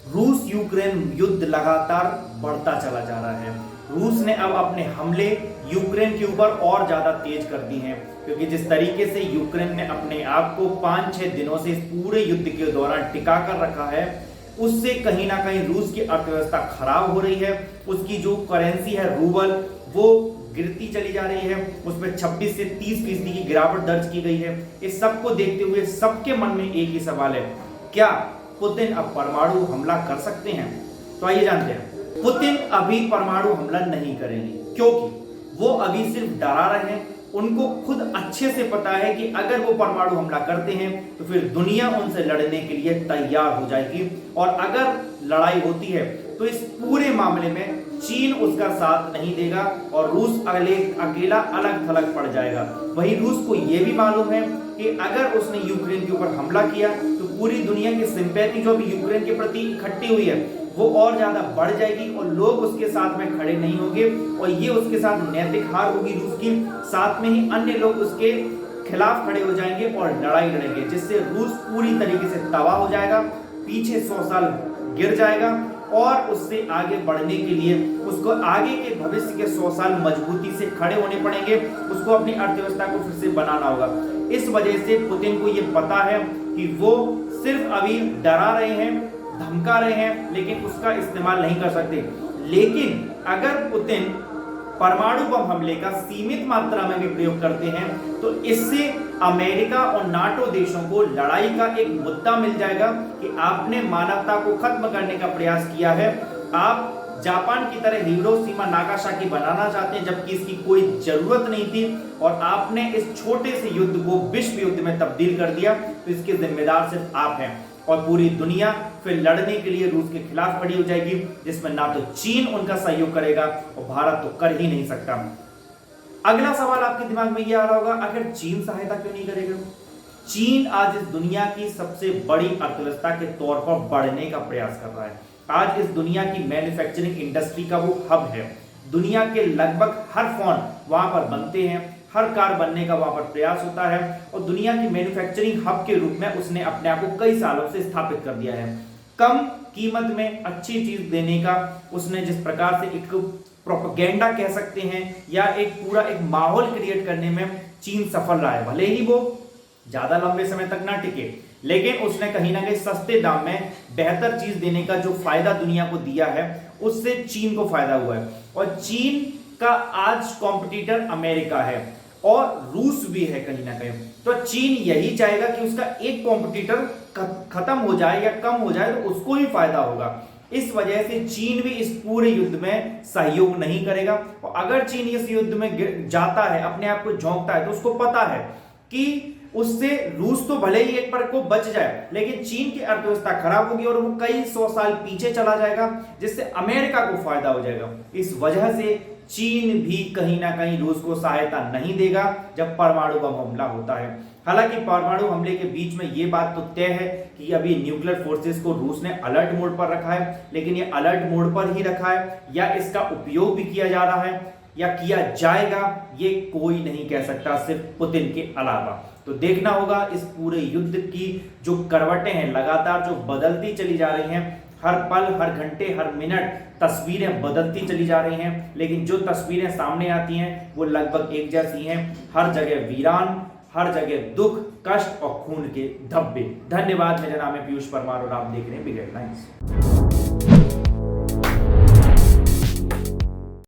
रूस यूक्रेन युद्ध लगातार बढ़ता चला जा रहा है। रूस ने अब अपने हमले यूक्रेन के ऊपर और ज्यादा तेज कर दी हैं, क्योंकि जिस तरीके से यूक्रेन ने अपने आप को 5-6 दिनों से इस पूरे युद्ध के दौरान टिका कर रखा है, उससे कहीं ना कहीं रूस की अर्थव्यवस्था खराब हो रही है। उसकी जो करेंसी है रूबल, वो गिरती चली जा रही है, उसमें 26 से 30% की गिरावट दर्ज की गई है। इस सब को देखते हुए सबके मन में एक ही सवाल है, क्या पुतिन अब परमाणु हमला कर सकते हैं? तो आइए जानते हैं। पुतिन अभी परमाणु हमला नहीं करेंगे, क्योंकि वो अभी सिर्फ डरा रहे हैं। उनको खुद अच्छे से पता है कि अगर वो परमाणु हमला करते हैं तो फिर दुनिया उनसे लड़ने के लिए तैयार हो जाएगी, और अगर लड़ाई होती है तो इस पूरे मामले में चीन उसका साथ नहीं देगा और रूस अकेला अलग थलग पड़ जाएगा। वहीं रूस को यह भी मालूम है कि अगर उसने यूक्रेन के ऊपर हमला किया तो पूरी दुनिया की सिंपैथी जो भी यूक्रेन के प्रति इकट्ठी हुई है वो और ज्यादा बढ़ जाएगी, और लोग उसके साथ में खड़े नहीं होंगे, और ये उसके साथ नैतिक हार होगी रूस की। साथ में ही अन्य लोग उसके खिलाफ खड़े हो जाएंगे और लड़ाई लड़ेंगे, जिससे रूस पूरी तरीके से तबाह हो जाएगा, पीछे 100 साल गिर जाएगा, और उससे आगे बढ़ने के लिए उसको आगे के भविष्य के 100 साल मजबूती से खड़े होने पड़ेंगे। उसको अपनी अर्थव्यवस्था को फिर से बनाना होगा। इस वजह से पुतिन को यह पता है कि वो सिर्फ अभी डरा रहे हैं, धमका रहे हैं, लेकिन उसका इस्तेमाल नहीं कर सकते। लेकिन अगर पुतिन परमाणु बम हमले का सीमित मात्रा में भी प्रयोग करते हैं तो इससे अमेरिका और नाटो देशों को लड़ाई का एक मुद्दा मिल जाएगा कि आपने मानवता को खत्म करने का प्रयास किया है। आप जापान की तरह हिरोशिमा नागासाकी बनाना चाहते हैं, जबकि इसकी कोई जरूरत नहीं थी, और आपने इस छोटे से युद्ध को विश्व युद्ध में तब्दील कर दिया। तो इसके जिम्मेदार सिर्फ आप हैं, और पूरी दुनिया फिर लड़ने के लिए रूस के खिलाफ खड़ी हो जाएगी, जिसमें ना तो चीन उनका सहयोग करेगा और भारत तो कर ही नहीं सकता। अगला सवाल आपके दिमाग में यह आ रहा होगा, आखिर चीन सहायता क्यों नहीं करेगा? चीन आज इस दुनिया की सबसे बड़ी अर्थव्यवस्था के तौर पर बढ़ने का प्रयास कर रहा है। आज इस दुनिया की मैन्युफैक्चरिंग इंडस्ट्री का वो हब है। दुनिया के लगभग हर फोन वहां पर बनते हैं, हर कार बनने का वहां पर प्रयास होता है, और दुनिया की मैन्युफैक्चरिंग हब के रूप में उसने अपने आप को कई सालों से स्थापित कर दिया है। कम कीमत में अच्छी चीज देने का उसने जिस प्रकार से एक प्रोपेगेंडा कह सकते हैं, या एक पूरा एक माहौल क्रिएट करने में चीन सफल रहा है। भले ही वो ज्यादा लंबे समय तक ना टिके, लेकिन उसने कहीं ना कहीं सस्ते दाम में बेहतर चीज देने का जो फायदा दुनिया को दिया है, उससे चीन को फायदा हुआ है। और चीन का आज कॉम्पिटिटर अमेरिका है और रूस भी है कहीं ना कहीं। तो चीन यही चाहेगा कि उसका एक कॉम्पिटिटर खत्म हो जाए या कम हो जाए, तो उसको ही फायदा होगा। इस वजह से चीन भी इस पूरे युद्ध में सहयोग नहीं करेगा, और अगर चीन इस युद्ध में जाता है, अपने आप को झोंकता है, तो उसको पता है कि उससे रूस तो भले ही एक पर को बच जाए, लेकिन चीन की अर्थव्यवस्था खराब होगी और वो कई 100 साल पीछे चला जाएगा, जिससे अमेरिका को फायदा हो जाएगा। इस वजह से चीन भी कहीं ना कहीं रूस को सहायता नहीं देगा जब परमाणु बम हमला होता है। हालांकि परमाणु हमले के बीच में यह बात तो तय है कि अभी न्यूक्लियर फोर्सेस को रूस ने अलर्ट मोड पर रखा है, लेकिन ये अलर्ट मोड पर ही रखा है या इसका उपयोग भी किया जा रहा है या किया जाएगा, ये कोई नहीं कह सकता सिर्फ पुतिन के अलावा। तो देखना होगा इस पूरे युद्ध की जो करवटें हैं लगातार जो बदलती चली जा रही हैं, हर पल, हर घंटे, हर मिनट तस्वीरें बदलती चली जा रही हैं, लेकिन जो तस्वीरें सामने आती हैं वो लगभग एक जैसी हैं। हर जगह वीरान, हर जगह दुख, कष्ट और खून के धब्बे। धन्यवाद। मेरा नाम है पीयूष परमार और आप देख रहे हैं बिग हेडलाइंस।